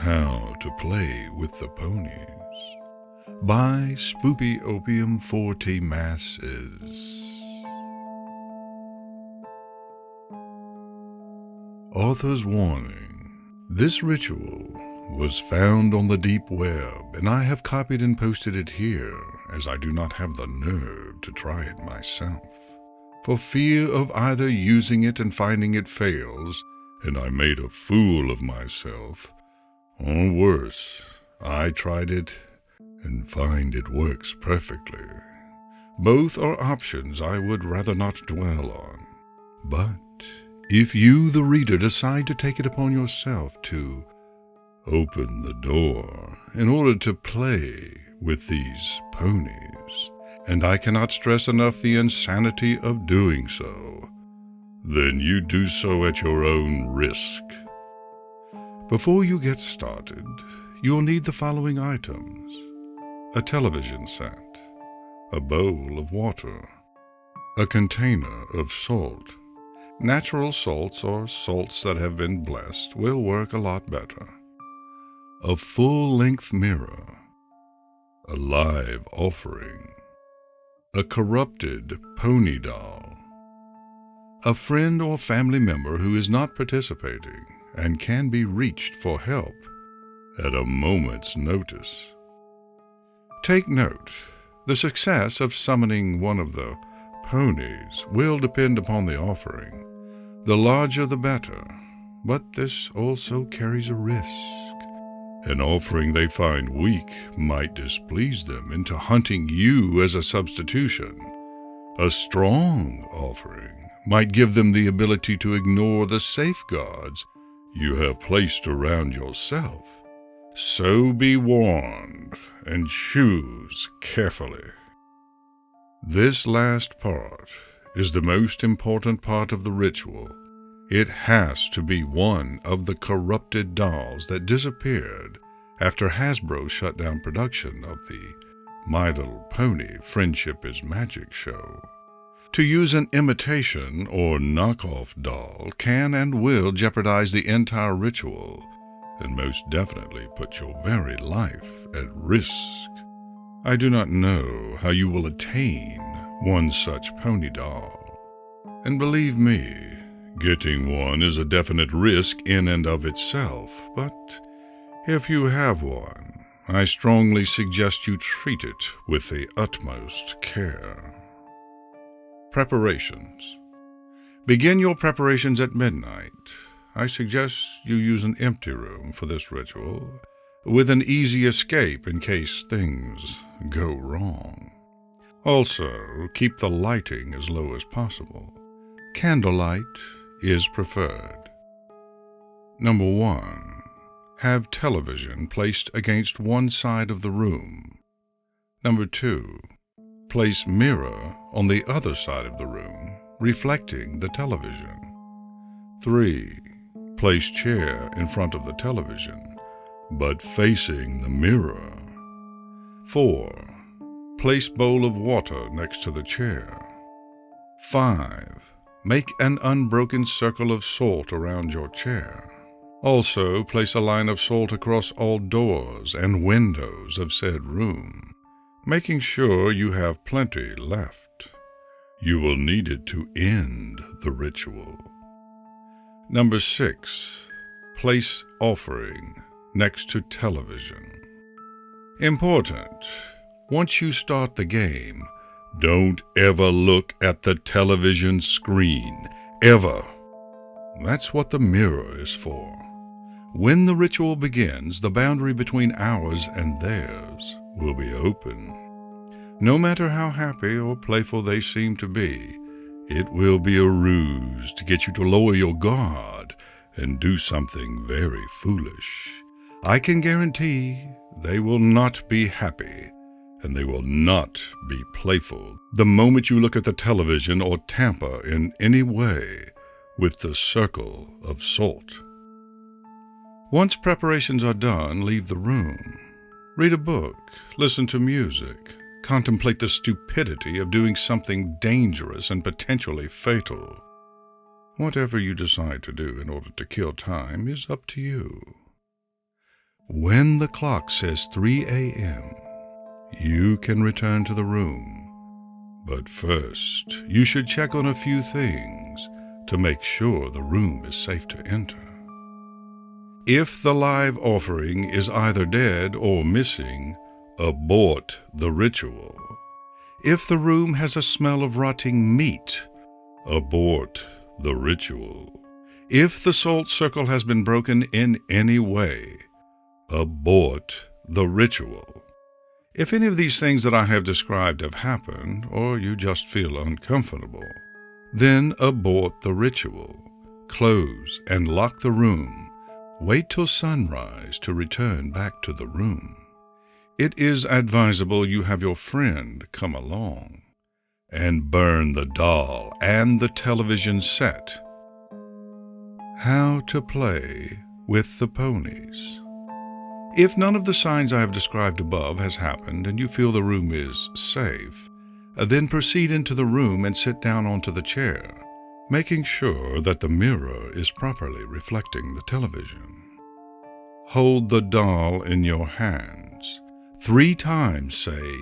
How to Play with the Ponies by Spooky Opium 40 Masses. Author's warning. This ritual was found on the deep web, and I have copied and posted it here, as I do not have the nerve to try it myself, for fear of either using it and finding it fails, and I made a fool of myself, or worse, I tried it and find it works perfectly. Both are options I would rather not dwell on. But if you, the reader, decide to take it upon yourself to open the door in order to play with these ponies, and I cannot stress enough the insanity of doing so, then you do so at your own risk. Before you get started, you'll need the following items: a television set, a bowl of water, a container of salt. Natural salts or salts that have been blessed will work a lot better. A full-length mirror, a live offering, a corrupted pony doll, a friend or family member who is not participating and can be reached for help at a moment's notice. Take note, the success of summoning one of the ponies will depend upon the offering. The larger the better, but this also carries a risk. An offering they find weak might displease them into hunting you as a substitution. A strong offering might give them the ability to ignore the safeguards you have placed around yourself. So be warned and choose carefully. This last part is the most important part of the ritual. It has to be one of the corrupted dolls that disappeared after Hasbro shut down production of the My Little Pony Friendship is Magic show. To use an imitation or knockoff doll can and will jeopardize the entire ritual, and most definitely put your very life at risk. I do not know how you will attain one such pony doll, and believe me, getting one is a definite risk in and of itself, but if you have one, I strongly suggest you treat it with the utmost care. Preparations. Begin your preparations at midnight. I suggest you use an empty room for this ritual, with an easy escape in case things go wrong. Also, keep the lighting as low as possible. Candlelight is preferred. Number 1. Have television placed against one side of the room. Number 2. Place mirror on the other side of the room, reflecting the television. 3. Place chair in front of the television, but facing the mirror. 4. Place bowl of water next to the chair. 5. Make an unbroken circle of salt around your chair. Also, place a line of salt across all doors and windows of said room, making sure you have plenty left. You will need it to end the ritual. Number 6. Place offering next to television. Important. Once you start the game, don't ever look at the television screen. Ever. That's what the mirror is for. When the ritual begins, the boundary between ours and theirs will be open. No matter how happy or playful they seem to be, it will be a ruse to get you to lower your guard and do something very foolish. I can guarantee they will not be happy, and they will not be playful the moment you look at the television or tamper in any way with the circle of salt. Once preparations are done, leave the room. Read a book, listen to music, contemplate the stupidity of doing something dangerous and potentially fatal. Whatever you decide to do in order to kill time is up to you. When the clock says 3 a.m., you can return to the room. But first, you should check on a few things to make sure the room is safe to enter. If the live offering is either dead or missing, abort the ritual. If the room has a smell of rotting meat, abort the ritual. If the salt circle has been broken in any way, abort the ritual. If any of these things that I have described have happened, or you just feel uncomfortable, then abort the ritual. Close and lock the room. Wait till sunrise to return back to the room. It is advisable you have your friend come along and burn the doll and the television set. How to play with the ponies. If none of the signs I have described above has happened and you feel the room is safe, then proceed into the room and sit down onto the chair, making sure that the mirror is properly reflecting the television. Hold the doll in your hands. 3 times say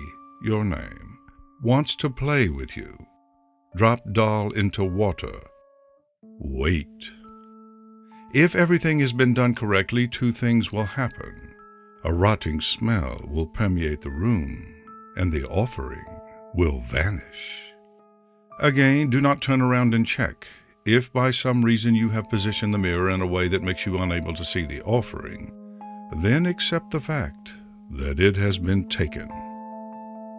your name. Wants to play with you. Drop doll into water. Wait. If everything has been done correctly, 2 things will happen. A rotting smell will permeate the room, and the offering will vanish. Again, do not turn around and check. If by some reason you have positioned the mirror in a way that makes you unable to see the offering, then accept the fact that it has been taken.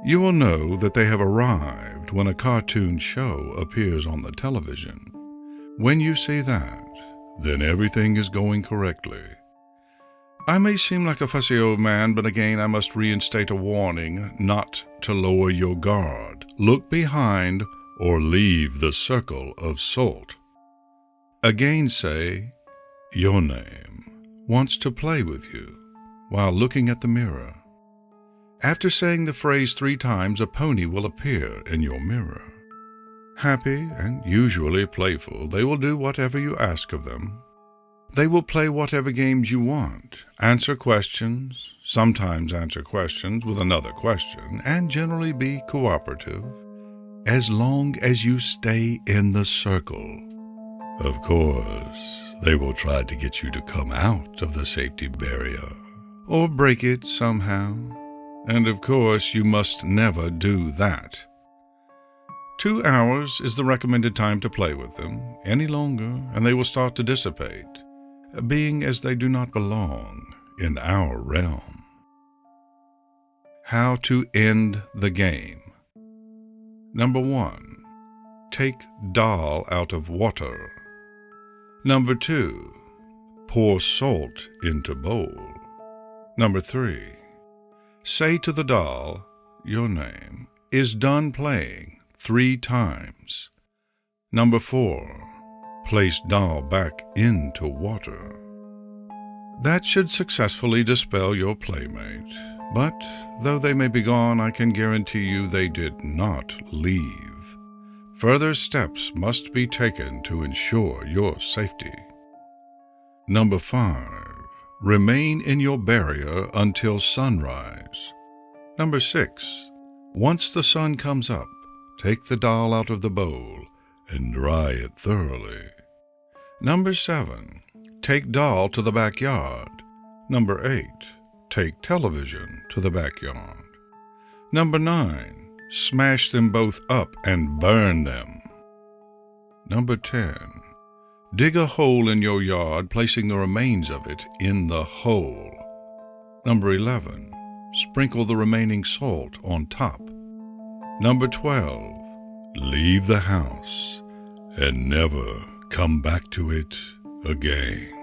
You will know that they have arrived when a cartoon show appears on the television. When you see that, then everything is going correctly. I may seem like a fussy old man, but again I must reinstate a warning not to lower your guard, look behind, or leave the circle of salt. Again say, your name wants to play with you while looking at the mirror. After saying the phrase 3 times, a pony will appear in your mirror. Happy and usually playful, they will do whatever you ask of them. They will play whatever games you want, answer questions, sometimes answer questions with another question, and generally be cooperative, as long as you stay in the circle. Of course, they will try to get you to come out of the safety barrier, or break it somehow, and of course you must never do that. 2 hours is the recommended time to play with them. Any longer, and they will start to dissipate, being as they do not belong in our realm. How to end the game. Number 1. Take doll out of water. Number 2. Pour salt into bowl. Number 3. Say to the doll, your name is done playing 3 times. Number 4. Place doll back into water. That should successfully dispel your playmate, but though they may be gone, I can guarantee you they did not leave. Further steps must be taken to ensure your safety. Number 5. Remain in your barrier until sunrise. Number 6. Once the sun comes up, take the doll out of the bowl and dry it thoroughly. Number 7. Take doll to the backyard. Number 8. Take television to the backyard. Number 9. Smash them both up and burn them. Number 10. Dig a hole in your yard, placing the remains of it in the hole. Number 11. Sprinkle the remaining salt on top. Number 12. Leave the house and never come back to it again.